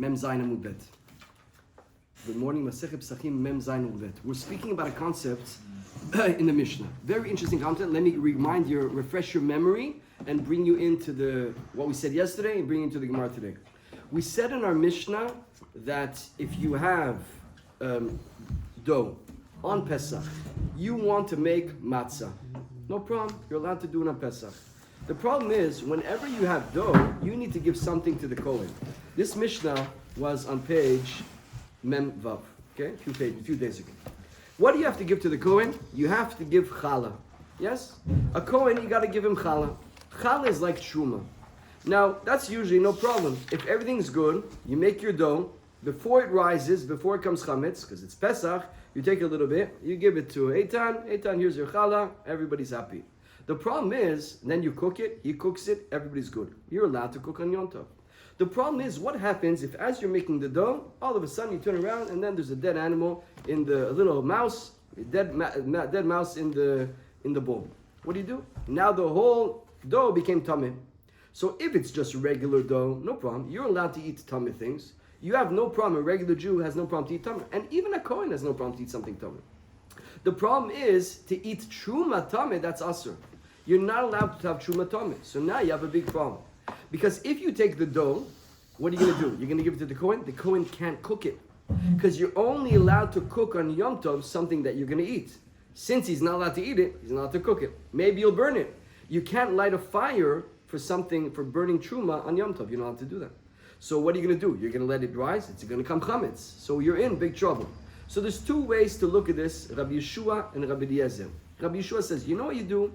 Mem Zayin Amoud Bet. Good morning, Masechet Pesachim Mem Zayin Amoud Bet. We're speaking about a concept in the Mishnah. Very interesting concept. Let me refresh your memory, and bring you into what we said yesterday, and bring you into the Gemara today. We said in our Mishnah that if you have dough on Pesach, you want to make matzah. No problem. You're allowed to do it on Pesach. The problem is, whenever you have dough, you need to give something to the Kohen. This Mishnah was on page Mem Vav, okay, a few days ago. What do you have to give to the Kohen? You have to give challah. Yes? A Kohen, you got to give him challah. Challah is like truma. Now, that's usually no problem. If everything's good, you make your dough, before it rises, before it comes chametz, because it's Pesach, you take a little bit, you give it to Eitan, here's your challah, everybody's happy. The problem is, then you cook it, he cooks it, everybody's good. You're allowed to cook on Yom Tov. The problem is, what happens if as you're making the dough, all of a sudden you turn around and then there's a dead animal a little mouse, dead mouse in the bowl. What do? Now the whole dough became tameh. So if it's just regular dough, no problem. You're allowed to eat tameh things. You have no problem. A regular Jew has no problem to eat tameh. And even a Kohen has no problem to eat something tameh. The problem is to eat truma tameh, that's asur. You're not allowed to have truma tameh. So now you have a big problem. Because if you take the dough, what are you going to do? You're going to give it to the Kohen? The Kohen can't cook it. Because you're only allowed to cook on Yom Tov something that you're going to eat. Since he's not allowed to eat it, he's not allowed to cook it. Maybe you'll burn it. You can't light a fire for burning truma on Yom Tov. You're not allowed to do that. So what are you going to do? You're going to let it rise? It's going to come chametz. So you're in big trouble. So there's two ways to look at this, Rabbi Yeshua and Rabbi Eliezer. Rabbi Yeshua says, you know what you do?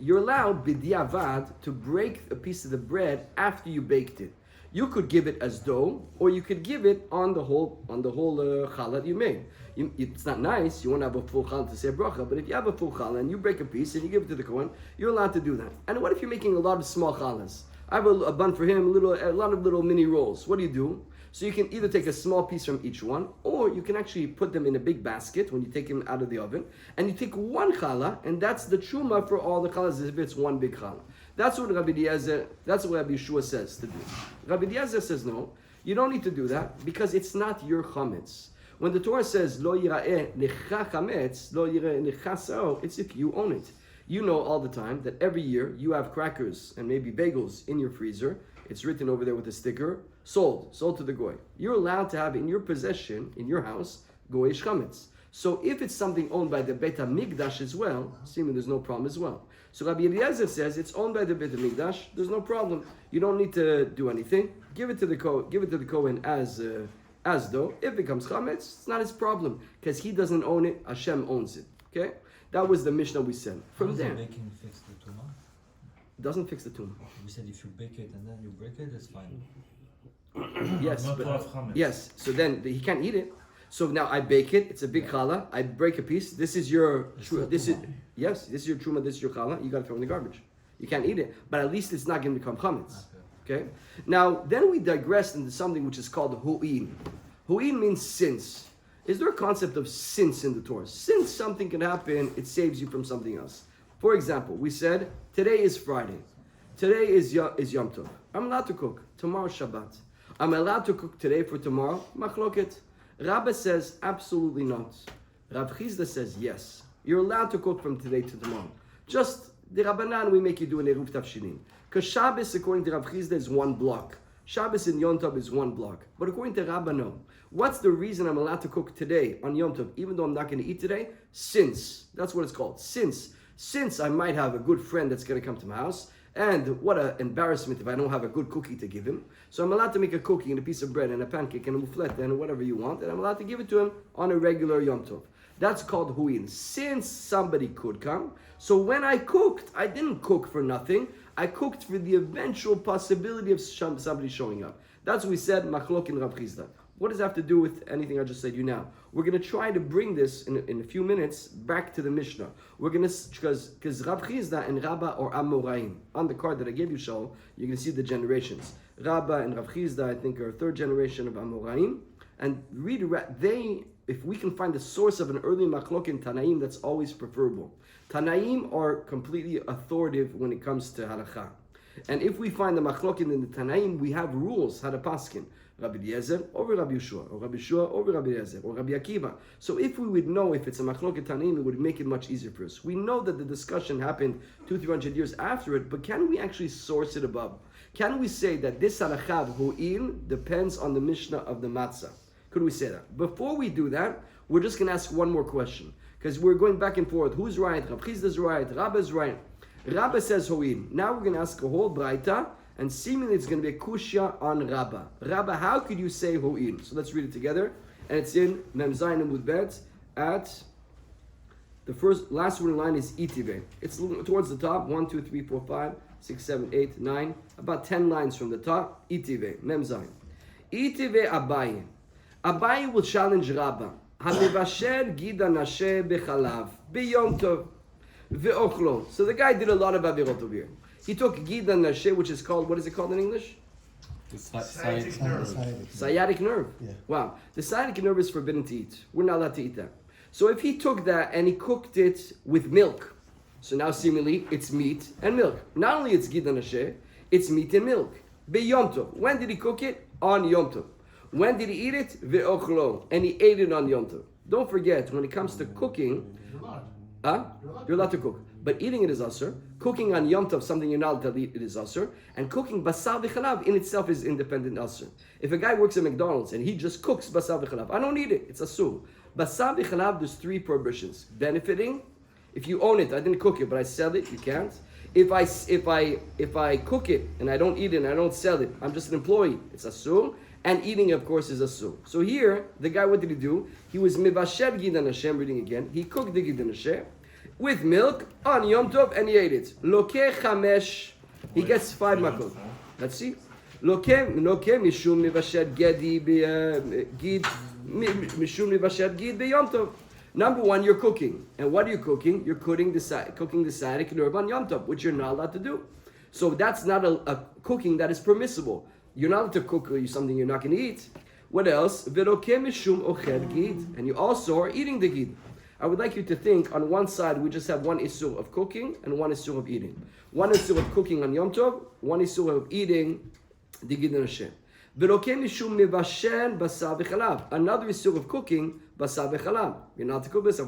You're allowed, b'diavad, to break a piece of the bread after you baked it. You could give it as dough, or you could give it on the whole challah that you made. It's not nice, you want to have a full challah to say bracha, but if you have a full challah and you break a piece and you give it to the Kohen, you're allowed to do that. And what if you're making a lot of small challahs? I have a bun for him, a lot of little mini rolls. What do? So you can either take a small piece from each one, or you can actually put them in a big basket when you take them out of the oven, and you take one challah, and that's the truma for all the challahs if it's one big challah. That's what Rabbi Yeshua says to do. Rabbi Eliezer says no, you don't need to do that because it's not your chametz. When the Torah says lo yira'eh necha chametz, lo yira'eh necha sao, it's if you own it. You know all the time that every year you have crackers and maybe bagels in your freezer. It's written over there with a sticker, sold to the goy. You're allowed to have in your possession, in your house, goyish chametz. So if it's something owned by the Beit HaMikdash as well, seemingly there's no problem as well. So Rabbi Eliezer says it's owned by the Beit HaMikdash. There's no problem. You don't need to do anything. Give it to the Kohen as dough. If it becomes chametz, it's not his problem because he doesn't own it. Hashem owns it. Okay, that was the Mishnah we said. From there, baking fix the tumah? It doesn't fix the tumah. We said if you bake it and then you break it, it's fine. Yes. So then he can't eat it. So now I bake it. It's a big challah. I break a piece. This is your truma. This is your truma. This is your challah. You got to throw in the garbage. You can't eat it. But at least it's not going to become chametz. Okay. Now then we digress into something which is called hu'in. Hu'in means since. Is there a concept of since in the Torah? Since something can happen, it saves you from something else. For example, we said today is Friday. Today is Yom Tov. I'm allowed to cook. Tomorrow Shabbat. I'm allowed to cook today for tomorrow. Machloket. Rabbi says absolutely not. Rav Chizda says yes. You're allowed to cook from today to tomorrow. Just the Rabbanan, we make you do an Eruv Tafshilin. Because Shabbos, according to Rav Chizda, is one block. Shabbos in Yom Tov is one block. But according to Rabba, no. What's the reason I'm allowed to cook today on Yom Tov, even though I'm not going to eat today? Since. That's what it's called. Since I might have a good friend that's going to come to my house, and what an embarrassment if I don't have a good cookie to give him. So I'm allowed to make a cookie and a piece of bread and a pancake and a mouflette and whatever you want, and I'm allowed to give it to him on a regular Yom Tov. That's called hu'in. Since somebody could come, so when I cooked, I didn't cook for nothing. I cooked for the eventual possibility of somebody showing up. That's what we said, machlok in Rav Chizda. What does that have to do with anything I just said to you now? We're going to try to bring this in a few minutes back to the Mishnah. We're going to, because Rav Chizda and Rabba are Amoraim. On the card that I gave you, Shaul, you're going to see the generations. Rabba and Rav Chizda, I think, are a third generation of Amoraim. And if we can find the source of an early machlok in Tanaim, that's always preferable. Tanaim are completely authoritative when it comes to halakha. And if we find the machlokin in the Tanaim, we have rules how to paskin. Rabbi Eliezer over Rabbi Yeshua, or Rabbi Yeshua over Rabbi Eliezer, or Rabbi Akiva. So if we would know if it's a machloket tanim, it would make it much easier for us. We know that the discussion happened 200-300 years after it, but can we actually source it above? Can we say that this halakha of hu'in depends on the Mishnah of the matzah? Could we say that? Before we do that, we're just going to ask one more question, because we're going back and forth. Who's right? Rav Chizda's right. Rabba's right. Rabba says hu'in. Now we're going to ask a whole braita, and seemingly it's going to be a kushya on Rabba. Rabba, how could you say hu'in? So let's read it together. And it's in Mem Zayin Amoud Bet at the last one in line is itive. It's towards the top. 1, 2, 3, 4, 5, 6, 7, 8, 9. About 10 lines from the top. Itive. Mem Zayin. Itive Abaye. Abaye will challenge Rabba. Hamivasher gida nashe bechalav biyom tov ve'ochlo. So the guy did a lot of avirot over here. He took gida nashe, which is called, what is it called in English? The sciatic nerve. Sciatic nerve. Yeah. Wow. The sciatic nerve is forbidden to eat. We're not allowed to eat that. So if he took that and he cooked it with milk, so now seemingly it's meat and milk. Not only it's gida nashe, it's meat and milk. Biyom tov. When did he cook it? On Yom Tov. When did he eat it? Ve'ochlo. And he ate it on Yom Tov. Don't forget, when it comes to cooking, you're allowed to cook. But eating it is asur. Cooking on Yom Tov, something you're not allowed to eat, it is asur. And cooking basar v'chalav in itself is independent asur. If a guy works at McDonald's and he just cooks basar v'chalav, I don't eat it, it's asur. Basar v'chalav, there's 3 prohibitions. Benefiting, if you own it, I didn't cook it, but I sell it, you can't. If I cook it and I don't eat it and I don't sell it, I'm just an employee, it's asur. And eating, of course, is asur. So here, the guy, what did he do? He was mivasher gida nashe, I'm reading again. He cooked the gida nashe with milk on Yom Tov and he ate it. Loke chamesh, he gets 5 makot. Let's see. Loke mishum mivasher gid mishum mivasher gid b'Yom Tov. Number 1, you're cooking. And what are you cooking? You're cooking the sciatic nerve on Yom Tov, which you're not allowed to do. So that's not a cooking that is permissible. You're not allowed to cook something you're not going to eat. What else? And you also are eating the gid. I would like you to think, on one side, we just have one issur of cooking and one issur of eating. One issur of cooking on Yom Tov, one issur of eating the gid and Hashem. Another issur of cooking, basar v'chalav. You're not to cook basar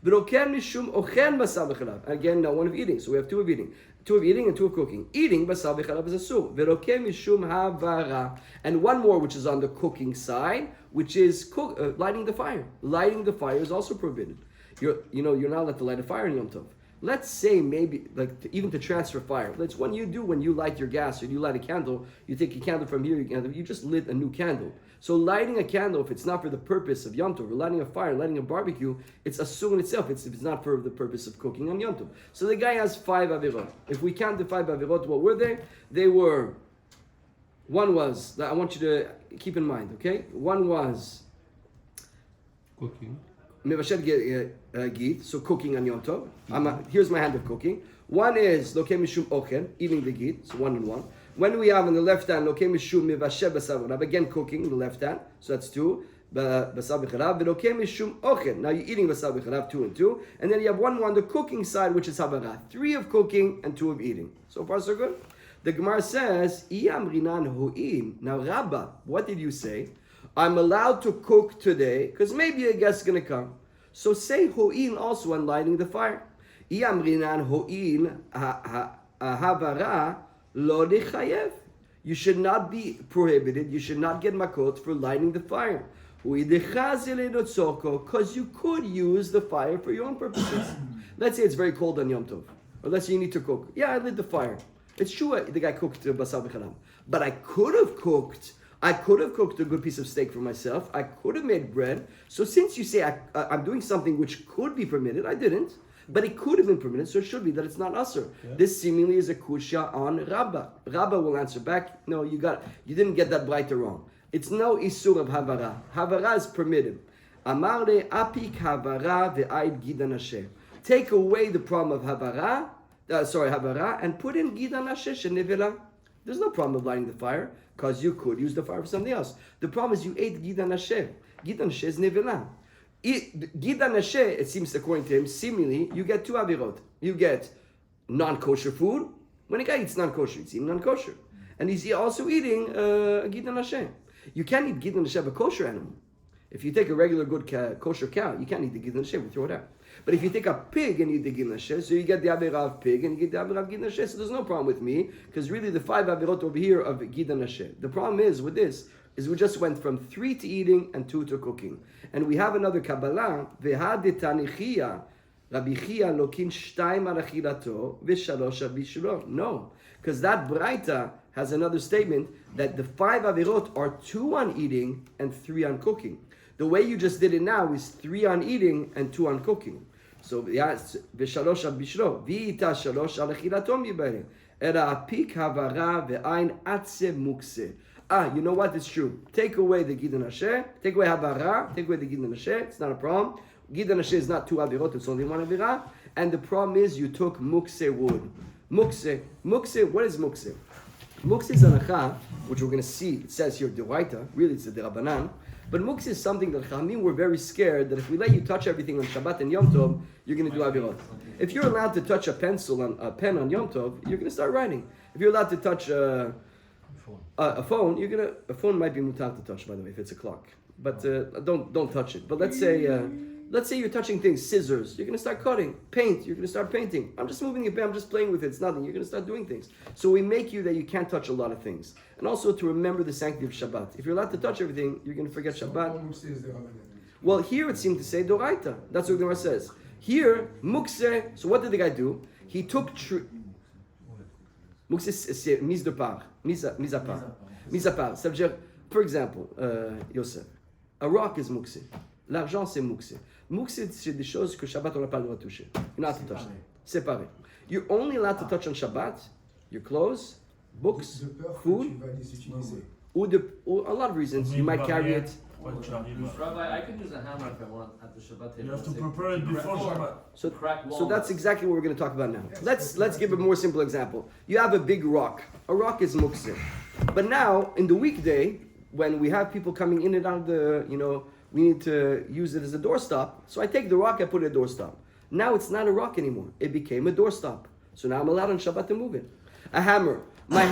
v'chalav. Again, no one of eating. So we have 2 of eating. 2 of eating and 2 of cooking. Eating, basar v'chalav is asur. mishum havara. And one more, which is on the cooking side, which is lighting the fire. Lighting the fire is also forbidden. You're not allowed to light a fire in Yom Tov. Let's say maybe, even to transfer fire. That's when you light your gas or you light a candle, you take a candle from here, you just lit a new candle. So lighting a candle, if it's not for the purpose of Yom Tov, or lighting a fire, lighting a barbecue, it's asur in itself. If it's not for the purpose of cooking on Yom Tov. So the guy has 5 avirot. If we count the 5 avirot, what were they? One was, I want you to keep in mind, okay? One was Cooking. Mevashet gid, so cooking on Yom Tov. Here's my hand of cooking. One is loke mishum ochen, eating the gid, so 1 and 1. When we have on the left hand loke mishum mevashet basar v'chalav, again cooking in the left hand, so that's 2. Basar v'chalav, v'loke mishum ochen. Now you're eating basar v'chalav, 2 and 2, and then you have 1 more on the cooking side, which is havara, 3 of cooking and 2 of eating. So far so good. The Gemara says, "Iyamrinan hu'in." Now Rabba, what did you say? I'm allowed to cook today because maybe a guest is going to come. So say ho'in also on lighting the fire. Iyamrinan ho'in havara lo dechayev. You should not be prohibited. You should not get makot for lighting the fire. Because you could use the fire for your own purposes. Let's say it's very cold on Yom Tov. Or let's say you need to cook. Yeah, I lit the fire. It's true the guy cooked basar v'chalav. But I could have cooked a good piece of steak for myself. I could have made bread. So since you say I'm doing something which could be permitted, I didn't. But it could have been permitted, so it should be that it's not asur. Yeah. This seemingly is a kusha on Rabba. Rabba will answer back, no, you didn't get that brighter wrong. It's no isur of havara. Havara is permitted. Amar le apik havara ve'aid gida nashe. Take away the problem of havara, and put in gida nashe shenevela. There's no problem of lighting the fire, because you could use the fire for something else. The problem is you ate gida nashe. Gida nashe is nevela. Gida nashe, it seems according to him, seemingly, you get 2 avirot. You get non-kosher food. When a guy eats non-kosher, he's eating non-kosher. And he's also eating gida nashe. You can't eat Gidon Hashem, a kosher animal. If you take a regular good kosher cow, you can't eat the Gidon Hashem, we throw it out. But if you take a pig and eat the Gidon Hashem, so you get the Avera of pig and you get the Avera of Gidon Hashem, so there's no problem with me, because really the 5 Averot over here of Gidon Hashem. The problem is with this, is we just went from 3 to eating and 2 to cooking. And we have another Kabbalah, V'hadetanichia, Rabbi Chia lokin 2 al achilato, v'shalosh al bishlo. No, because that Braita has another statement that the 5 Averot are 2 on eating and 3 on cooking. The way you just did it now is 3 on eating and 2 on cooking. So yeah, v'shalosh al bishlo, v'ita shalosh al achilato mibare. Era apik havara ve'ain atze mukse. You know what? It's true. Take away the Gidon Hashem, take away havara, take away the Gidon Hashem. It's not a problem. Gidon Hashem is not 2 Averot, it's only 1 Avera. And the problem is you took mukse wood. Mukse, what is mukse? Mukse is anacha, which we're going to see. It says here Deraita, really it's a Derabanan. But mukse is something that Chachamim were very scared that if we let you touch everything on Shabbat and Yom Tov, you're going to do Averot. If you're allowed to touch a pen on Yom Tov, you're going to start writing. If you're allowed to touch a phone, a phone might be mutar to touch, by the way, if it's a clock. But don't touch it. But let's say you're touching things, scissors, you're going to start cutting. Paint, you're going to start painting. I'm just moving it, I'm just playing with it, it's nothing. You're going to start doing things. So we make you that you can't touch a lot of things. And also to remember the sanctity of Shabbat. If you're allowed to touch everything, you're going to forget Shabbat. Well, here it seemed to say Doraita. That's what the Gemara says. Here, Mukse, so what did the guy do? He took Mukse, c'est mise de part, mise à part. Mise à part. Ça veut dire, for example, Yosef, a rock is Mukse. L'argent, c'est Mukse. Mukse, c'est des choses que Shabbat, on n'a pas le droit de toucher. You're not to touch them. Séparé. You're only allowed to touch on Shabbat your clothes, books, food, or a lot of reasons. You might carry it. Rabbi, I can use a hammer if I want at the Shabbat table. You have to prepare it before Shabbat. So that's exactly what we're going to talk about now. Let's give a more simple example. You have a big rock. A rock is mukse. But now, in the weekday, when we have people coming in and out of we need to use it as a doorstop. So I take the rock, I put it a doorstop. Now it's not a rock anymore. It became a doorstop. So now I'm allowed on Shabbat to move it. A hammer. I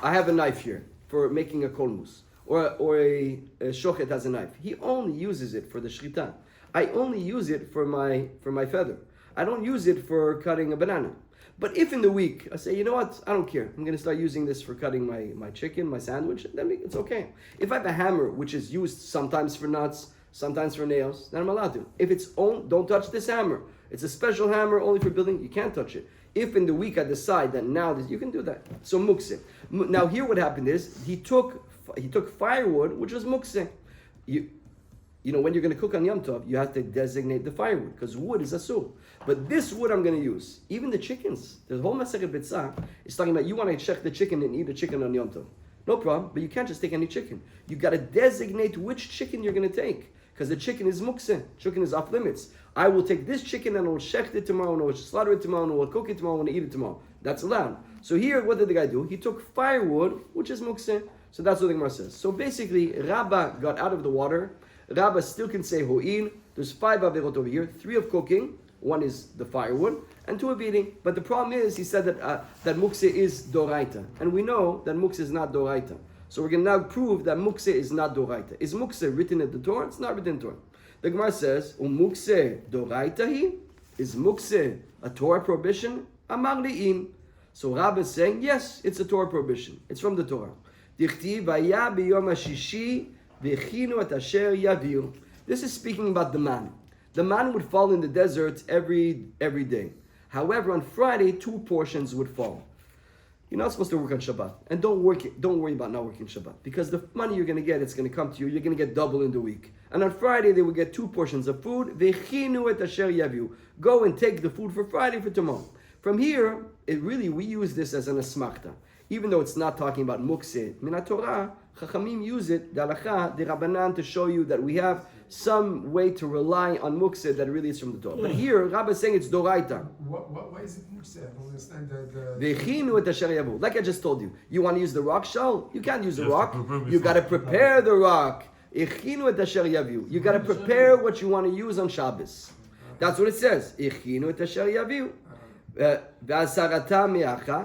have a knife here for making a kolmus. Or a shochet has a knife. He only uses it for the shrita. I only use it for my feather. I don't use it for cutting a banana. But if in the week I say, you know what, I don't care. I'm going to start using this for cutting my chicken, my sandwich, then it's okay. If I have a hammer, which is used sometimes for nuts, sometimes for nails, then I'm allowed to. If it's don't touch this hammer. It's a special hammer only for building, you can't touch it. If in the week I decide that now you can do that. So mukse. Now here what happened is he took firewood, which was mukse. You know, when you're going to cook on Yom Tov, you have to designate the firewood, because wood is asur. But this wood I'm going to use. Even the chickens. The whole Masechet Bitzah is talking about you want to check the chicken and eat a chicken on Yom Tov. No problem, but you can't just take any chicken. You got to designate which chicken you're going to take, because the chicken is mukse. Chicken is off limits. I will take this chicken and I will shecht it tomorrow, and I will slaughter it tomorrow, and I will cook it tomorrow, and I will eat it tomorrow. That's allowed. So here, what did the guy do? He took firewood, which is mukse. So that's what the Gemara says. So basically, Rabbah got out of the water. Rabbah still can say ho'in. There's 5 averot over here, 3 of cooking, 1 is the firewood, and 2 of eating. But the problem is, he said that mukse is doraita, and we know that mukse is not doraita. So we're going to now prove that mukse is not doraita. Is mukse written in the Torah? It's not written in the Torah. The Gemara says, mukse doraita hi? Is mukse a Torah prohibition? Amar li'in. So Rabbah is saying, yes, it's a Torah prohibition. It's from the Torah. Dichtiv vaya biyom hashishi v'chinu et asher yavir. This is speaking about the man. The man would fall in the desert every day. However, on Friday, 2 portions would fall. You're not supposed to work on Shabbat. And don't worry about not working Shabbat. Because the money you're going to get, it's going to come to you. You're going to get double in the week. And on Friday, they will get 2 portions of food. V'chinu et asher yaviu. Go and take the food for Friday for tomorrow. From here, we use this as an asmachta. Even though it's not talking about mukse. Min Torah, Chachamim use it, the halacha, the Rabbanan, to show you that we have some way to rely on mukse that really is from the Torah. But here, Rabbi is saying it's doraita. Why is it mukse? I don't understand V'chinu et asher yavu. Like I just told you, you want to use the rock shell? You can't use the rock. You got to prepare the rock. V'chinu et asher yavu. You got to prepare what you want to use on Shabbos. That's what it says. V'chinu et asher yavu.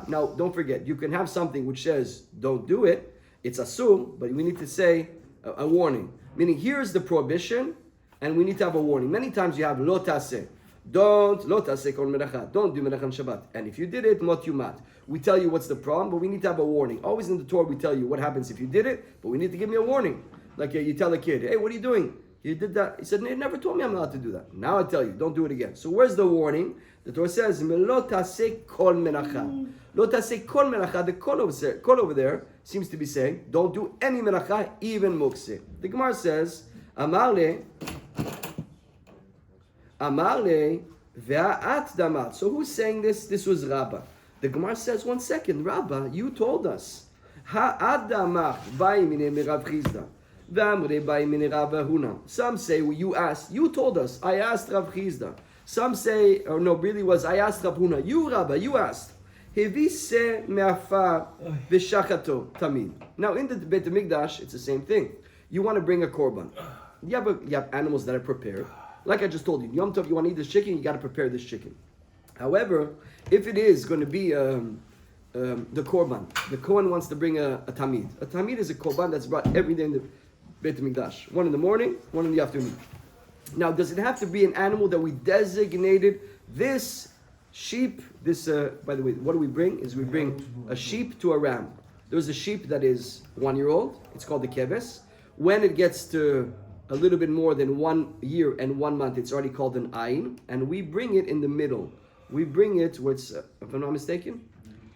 Now, don't forget, you can have something which says don't do it. It's assumed, but we need to say a warning. Meaning, here's the prohibition, and we need to have a warning. Many times you have lo taseh. Don't lo taseh kol melacha. Don't do melacha on Shabbat. And if you did it, mot yumat. We tell you what's the problem, but we need to have a warning. Always in the Torah, we tell you what happens if you did it, but we need to give me a warning. Like you tell a kid, hey, what are you doing? You did that. He said, they never told me I'm allowed to do that. Now I tell you, don't do it again. So where's the warning? The Torah says, lo taseh kol melacha. Lo taseh kol melacha. The kol over there seems to be saying, don't do any melacha, even mukse. The Gemara says, Amar le ve'at damat. So who's saying this? This was Rabbah. The Gemara says, 1 second, Rabbah, you told us. Ha'at damat ba'i mine merav chizda. Ve'amre ba'i mine Rav Huna. Some say, well, you asked. You told us. I asked Rav Chizda. Some say, or no, really was, I asked Rav Huna. You, Rabbah, you asked. Hevise me'afar v'shachato tamid. Now, in the Beit HaMikdash, it's the same thing. You want to bring a korban. You have animals that are prepared. Like I just told you, Yom Tov, you want to eat this chicken, you got to prepare this chicken. However, if it is going to be the korban, the Kohen wants to bring a tamid. A tamid is a korban that's brought every day in the Beit HaMikdash. One in the morning, one in the afternoon. Now, does it have to be an animal that we designated? This sheep, by the way, what do we bring? Is we bring a sheep to a ram. There's a sheep that is 1 year old. It's called the keves. When it gets to a little bit more than 1 year and 1 month, it's already called an ayin, and we bring it in the middle. We bring it where it's, if I'm not mistaken,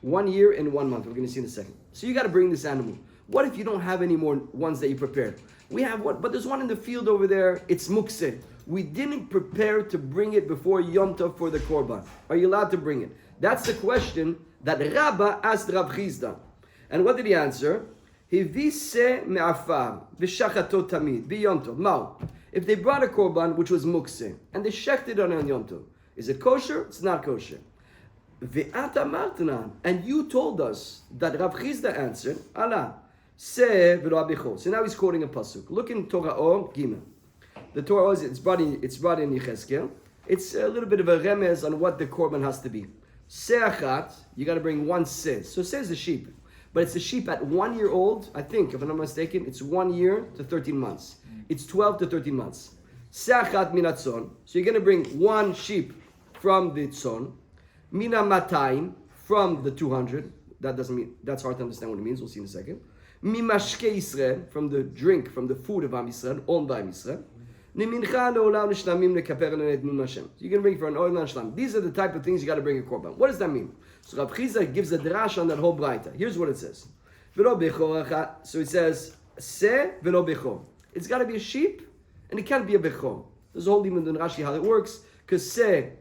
1 year and 1 month. We're going to see in a second. So you got to bring this animal. What if you don't have any more ones that you prepared? We have one, but there's one in the field over there. It's mukse. We didn't prepare to bring it before Yom Tov for the korban. Are you allowed to bring it? That's the question that Rabbah asked Rav Chizda. And what did he answer? Hivise me'afar v'shachato tamid b'Yom Tov. Now, if they brought a korban which was mukse and they shecht it on Yom Tov, is it kosher? It's not kosher. Ve'at amartanan, and you told us that Rav Chizda answered, Allah, se v'lo abicho. So now he's quoting a pasuk. Look in Torah or Gimel. The Torah is it's brought in Yechezkel. It's a little bit of a remez on what the korban has to be. Se'achat, you got to bring one se. So se is a sheep, but it's a sheep at 1 year old. I think, if I'm not mistaken, it's 1 year to 13 months. It's 12 to 13 months. Se'achat minatzon. So you're going to bring one sheep from the tzon. Mina matayim, from the 200. That doesn't mean, that's hard to understand what it means. We'll see in a second. Mimashke Yisrael, from the drink, from the food of Am Yisrael, owned by Am Yisrael. So you're going to bring for an oil and shlam. These are the type of things you got to bring a korban. What does that mean? So Rav Chizda gives a drash on that whole braita. Here's what it says. So it says, se velo bechor. It's got to be a sheep, and it can't be a bechor. There's a whole limit in Rashi how it works, because se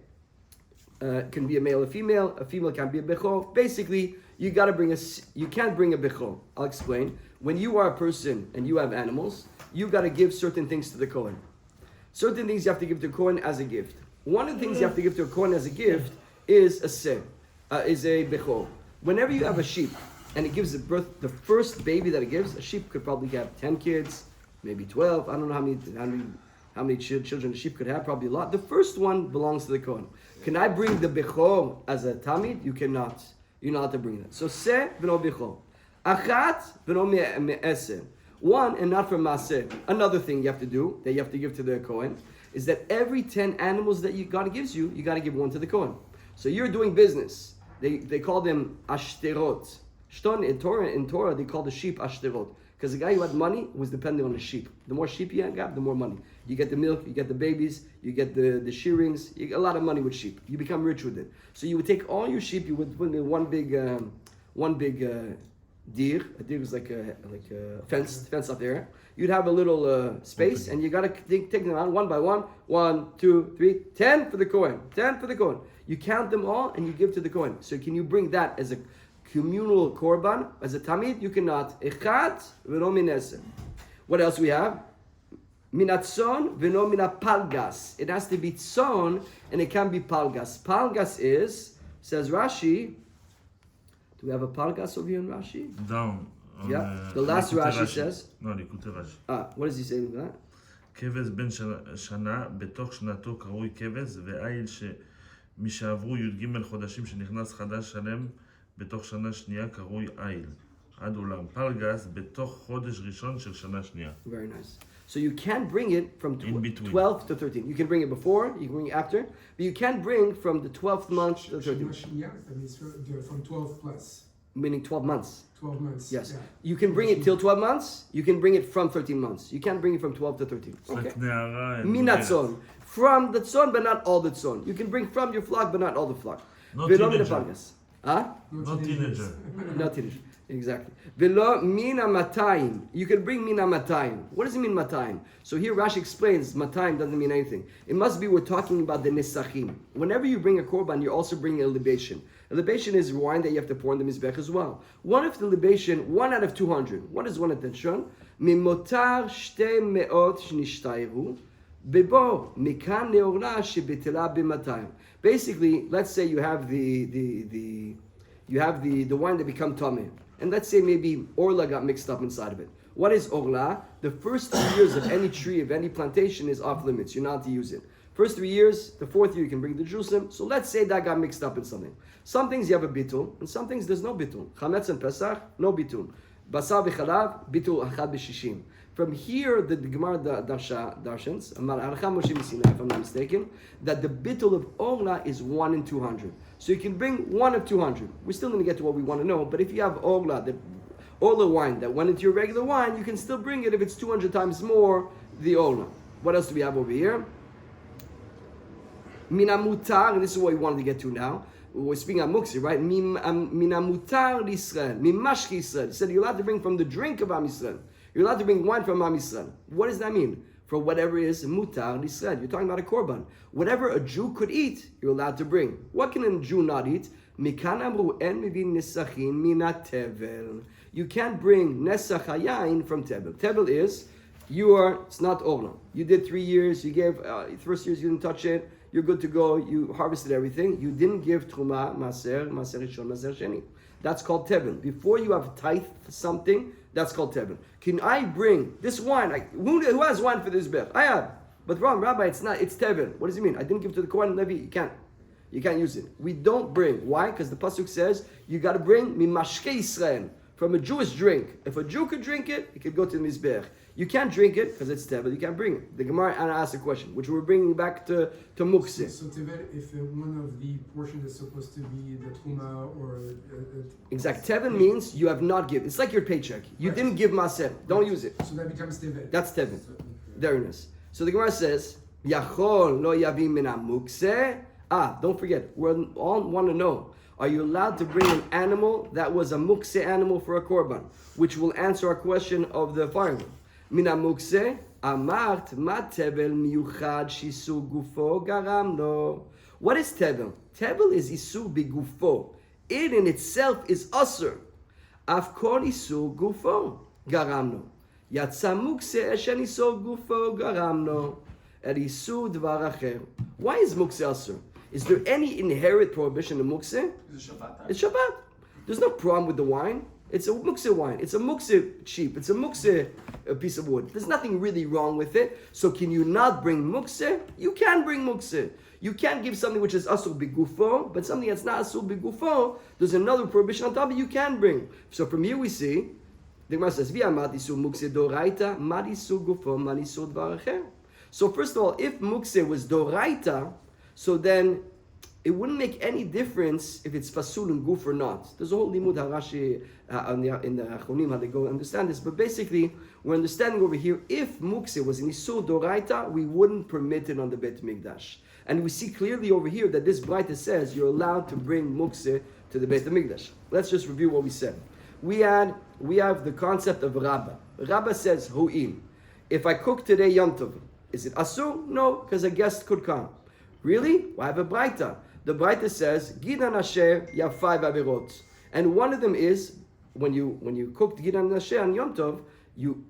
can be a male or female can't be a bechor. Basically, you got to you can't bring a bechor. I'll explain. When you are a person and you have animals, you got to give certain things to the Kohen. Certain things you have to give to a Kohen as a gift. One of the things you have to give to a Kohen as a gift is a bechor. Whenever you have a sheep and it gives birth, the first baby that it gives, a sheep could probably have 10 kids, maybe 12. I don't know how many children a sheep could have, probably a lot. The first one belongs to the Kohen. Can I bring the bechor as a tamid? You cannot. You're not allowed to bring that. So se v'no bechor. Achat v'no me'eser. One, and not from Maaseh. Another thing you have to do, that you have to give to the Kohen, is that every 10 animals that God gives you, you got to give one to the Kohen. So you're doing business. They call them ashterot. In Torah, they call the sheep ashterot. Because the guy who had money was dependent on the sheep. The more sheep you got, the more money. You get the milk, you get the babies, you get the shearings, you get a lot of money with sheep. You become rich with it. So you would take all your sheep, you would put in one big deer. A deer is like a fence up there. You'd have a little space, and you gotta take them out one by one. 1, 2, 3, 10 for the Kohen. 10 for the Kohen. You count them all, and you give to the Kohen. So can you bring that as a communal korban, as a tamid? You cannot. Echat v'no mineser. What else we have? Minatzon v'no minapalgas. It has to be tzon, and it can be palgas. Palgas is, says Rashi. Do we have a palgas over here in Rashi? Down. Yeah. The last Rashi says. No, Likutei Rashi. What does he say with that? כבש בן שנה, בתוך שנתו קרוי כבש, ואיל משעברו י"ג חודשים שנכנס חדש שלם, בתוך שנה שנייה קרוי איל. עד עולם. פלגס בתוך חודש ראשון של שנה שנייה. Very nice. So you can bring it from In between. 12 to 13. You can bring it before, you can bring it after, but you can't bring from the 12th month to the 13th, שנה, that means from 12 plus, meaning 12 months. 12 months. Yes. Yeah. You can bring it till 12 months, you can bring it from 13 months. You can't bring it from 12 to 13. Okay. רק נערה. Minatzon. From the tzon, but not all the tzon. You can bring from your flock, but not all the flock. No Velo min teenager. hapalgas. Huh? No teenager. Not teenager. Exactly. Velo mina matayim. You can bring mina matayim. What does it mean matayim? So here Rashi explains matayim doesn't mean anything. It must be we're talking about the nesachim. Whenever you bring a korban, you're also bringing a libation. A libation is wine that you have to pour in the mizbech as well. What if the libation, 1 out of 200? What is 1 attention? Mimotar shte meot shnishtayiru. Bebo mikan neorla shebetela b'matayim. Basically, let's say you have the wine that become tameh, and let's say maybe orla got mixed up inside of it. What is orla? The first 3 years of any tree, of any plantation, is off limits. You're not allowed to use it. First 3 years, the 4th year you can bring the juicim. So let's say that got mixed up in something. Some things you have a bitul, and some things there's no bitul. Chametz and Pesach, no bitul. Basar b'chalav, bitul achad b'shishim. From here, the Gemara darshans, if I'm not mistaken, that the bittul of Orla is 1 in 200. So you can bring 1 of 200. We're still going to get to what we want to know, but if you have Orla wine that went into your regular wine, you can still bring it if it's 200 times more the Orla. What else do we have over here? Minamutar, and this is what we wanted to get to now. We're speaking of Muksi, right? Minamutar l'Yisrael, mimashki Yisrael. He said you're allowed to bring from the drink of Am Yisrael. You're allowed to bring wine from Am Yisrael. What does that mean? For whatever is mutar l'Yisrael. You're talking about a korban. Whatever a Jew could eat, you're allowed to bring. What can a Jew not eat? Mikan amru en mivin nesachin mina tevel. You can't bring nesach hayayin from tevel. Tevel is, it's not orla. You did 3 years, you gave, first years you didn't touch it, you're good to go, you harvested everything. You didn't give truma, maser rishon, maser sheni. That's called tevel. Before you have tithe something, that's called tevel. Can I bring this wine? Who has wine for this bech? I have. But wrong, Rabbi, it's not. It's tevel. What does it mean? I didn't give it to the Kohen Levi. You can't use it. We don't bring. Why? Because the pasuk says you got to bring mimashke Yisrael, from a Jewish drink. If a Jew could drink it, it could go to the mizbech. You can't drink it because it's tevel. You can't bring it. The Gemara asked a question, which we're bringing back to mukse. So tevel, if one of the portion is supposed to be the truma or Exact. Tevel means you have not given. It's like your paycheck. You didn't give maser. Don't use it. So that becomes tevel. That's tevel. Very nice. So the Gemara says, Yachol lo yavim mina mukse. Don't forget, we all want to know, are you allowed to bring an animal that was a mukse animal for a korban? Which will answer our question of the firewood. Mina mukse, amart ma tevel miyuchad shisu gufo garamno. What is tevel? Tevel is isu bigufo. It in itself is usur. Afkol isu gufo garamno. Yatsa mukse eshen isu gufo garamno. Er isu dvar acher. Why is mukse usur? Is there any inherent prohibition in mukse? Is it Shabbat? It's Shabbat. There's no problem with the wine. It's a mukse wine. It's a mukse sheep. It's a mukse piece of wood. There's nothing really wrong with it. So can you not bring mukse? You can bring mukse. You can't give something which is asur bigufo, but something that's not asur bigufo, there's another prohibition on top of it you can bring. So from here we see, the Gemara says, V'amat isu mukse doraita, mat isu gufo, mat isu dvar acher. So first of all, if mukse was doraita, so then it wouldn't make any difference if it's fasul and guf or not. There's a whole limud harashi in the Achronim how they go understand this. But basically, we're understanding over here, if mukse was in isur doraita, we wouldn't permit it on the Beit Mikdash. And we see clearly over here that this Braita says you're allowed to bring mukse to the Beit Mikdash. Let's just review what we said. We have the concept of Rabbah. Rabbah says hu'im. If I cook today Yom Tov, is it asur? No, because a guest could come. Really? Well, I have a Braita. The Braita says, Gidan Asher, you have 5 averot. And one of them is, when you cooked Gidan Asher on Yom Tov,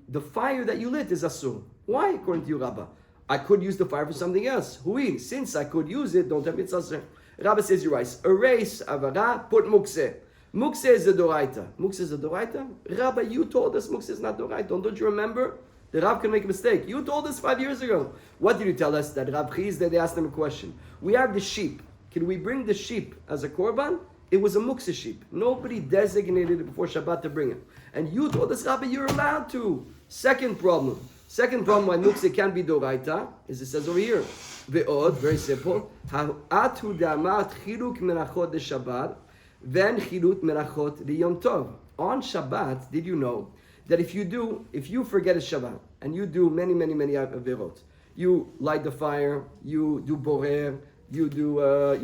the fire that you lit is asur. Why, according to you, Rabbah? I could use the fire for something else. Hui, since I could use it, don't have it asur. Rabbah says, you're right. Erase avara, put mukse. Mukse is the doraita. Mukse is the doraita? Rabbah, you told us mukse is not doraita. Don't you remember? The Rav can make a mistake. You told us 5 years ago. What did you tell us? That Rav Chiz, that they asked him a question. We have the sheep. Can we bring the sheep as a korban? It was a muktzeh sheep. Nobody designated it before Shabbat to bring it. And you told us, Rabbi, you're allowed to. Second problem why muktzeh can't be doraita is it says over here, ve'od, very simple, ha'atu da'amart chiluk menachot de Shabbat, then chilut menachot de Yom Tov. On Shabbat, did you know that if you forget a Shabbat, and you do many averot, you light the fire, you do borer, you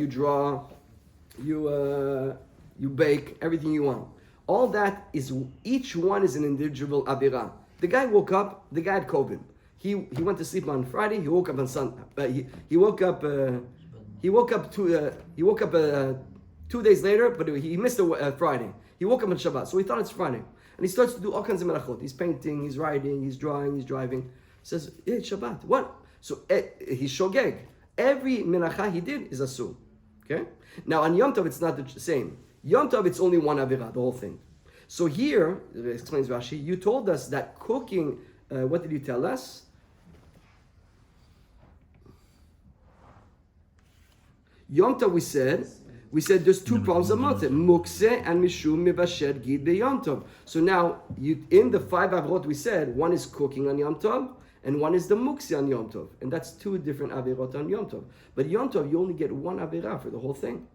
draw, you bake, everything you want. All that is, each one is an individual avera. The guy woke up, the guy had COVID. He went to sleep on Friday, he woke up on Sunday. He woke up 2 days later, but he missed a Friday. He woke up on Shabbat, so he thought it's Friday. And he starts to do all kinds of melachot. He's painting, he's writing, he's drawing, he's driving. He says, it's Shabbat. What? So he's shogeg. Every melacha he did is asur. Okay? Now on Yom Tov, it's not the same. Yom Tov, it's only one avera, the whole thing. So here, explains Rashi, you told us that cooking, what did you tell us? Yom Tov, we said there's two problems of Motzeh, Mukse and Mishum Mivashed Gid Be Yom Tov. So now, in the 5 averot we said, one is cooking on Yom Tov, and one is the Mukse on Yom Tov. And that's 2 different averot on Yom Tov. But Yom Tov, you only get 1 avera for the whole thing.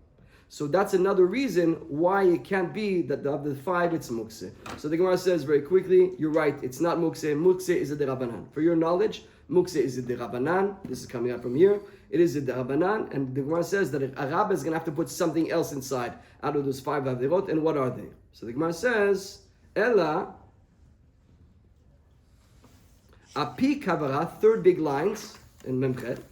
So that's another reason why it can't be that of the 5 it's Mukse. So the Gemara says very quickly, you're right, it's not Mukse. Mukse is a derabanan. For your knowledge, Mukse is a derabanan. This is coming out from here. It is a derabanan, and the Gemara says that a Rabba is going to have to put something else inside out of those 5 averot, and what are they? So the Gemara says, Ella, api kavara, 3rd big lines in Memchet,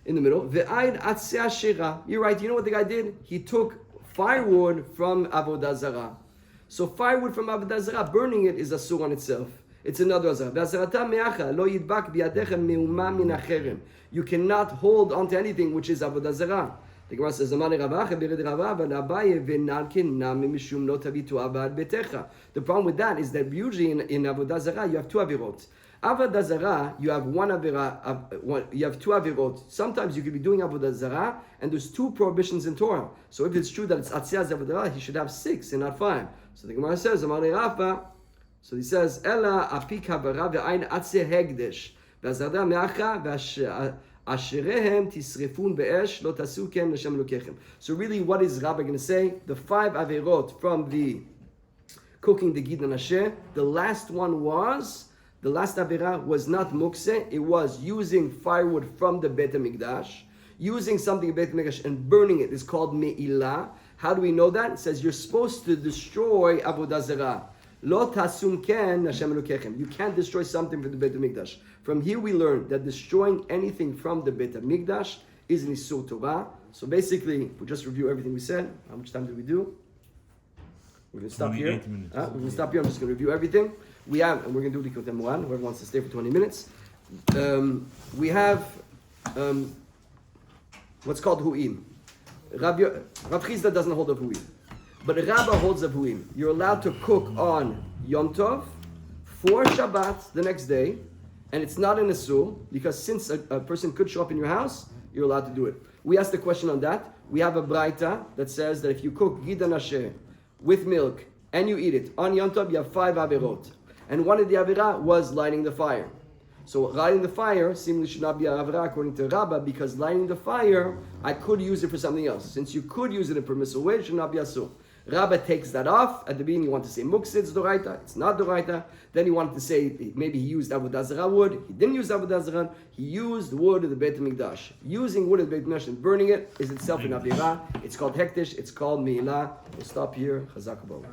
in the middle. Ve'aid atzeh shira. You're right. You know what the guy did? He took firewood from avodah zarah. So firewood from avodah zarah, burning it is asur on itself. It's another azara. Ve'azarata me'acha lo yidbak bi'adecha me'uma min acherem. You cannot hold onto anything which is avodah zarah. The Gemara says, "Amar Ravacha bered Rava v'Abaye v'nalkin nami mishum lo tavitu avad betecha." The problem with that is that usually in avodah zarah you have 2 avirot. Avodah zarah, you have 1 avera, you have 2 avirot. Sometimes you could be doing avodah zarah, and there's 2 prohibitions in Torah. So if it's true that it's atzias avodah zarah, he should have 6 and not 5. So the Gemara says, Amar Rafa. So he says, Ella api kavara ve'ain atzeh hegdesh ve'azarda me'acha ve'asherehem tisrefun be'esh lo tasu ken l'shem elokechem. So really, what is Rabbi going to say? The 5 averot from the cooking the gid and asher. The last avera was not mukse. It was using firewood from the Beit HaMikdash, using something in Beit HaMikdash and burning it is called me'ilah. How do we know that? It says you're supposed to destroy avodah zarah. Lo tasum ken Hashem elokechem. You can't destroy something from the Beit HaMikdash. From here we learn that destroying anything from the Beit HaMikdash is an Isur Torah. So basically, we'll just review everything we said. How much time did we do? We're going to stop here. We're going to stop here. I'm just going to review everything. We have, and we're going to do Likut Moran. Whoever wants to stay for 20 minutes. We have what's called Hu'im. Rav Chizda doesn't hold of Hu'im. But Rabbah holds of Hu'im. You're allowed to cook on Yom Tov for Shabbat the next day, and it's not an Asur, because since a person could show up in your house, you're allowed to do it. We asked a question on that. We have a Braita that says that if you cook Gid and Asher with milk and you eat it on Yom Tov, you have 5 averot. And one of the avera was lighting the fire. So lighting the fire seemingly should not be an avera according to Rabbah, because lighting the fire, I could use it for something else. Since you could use it in a permissible way, it should not be asur. Rabbah takes that off. At the beginning, you want to say muktzeh, it's doraita. It's not doraita. Then he wanted to say maybe he used avodah zarah wood. He didn't use avodah zarah. He used wood of the Beit HaMikdash. Using wood of the Beit HaMikdash and burning it is itself an avera. It's called hektish. It's called me'ilah. We'll stop here. Chazak Bo.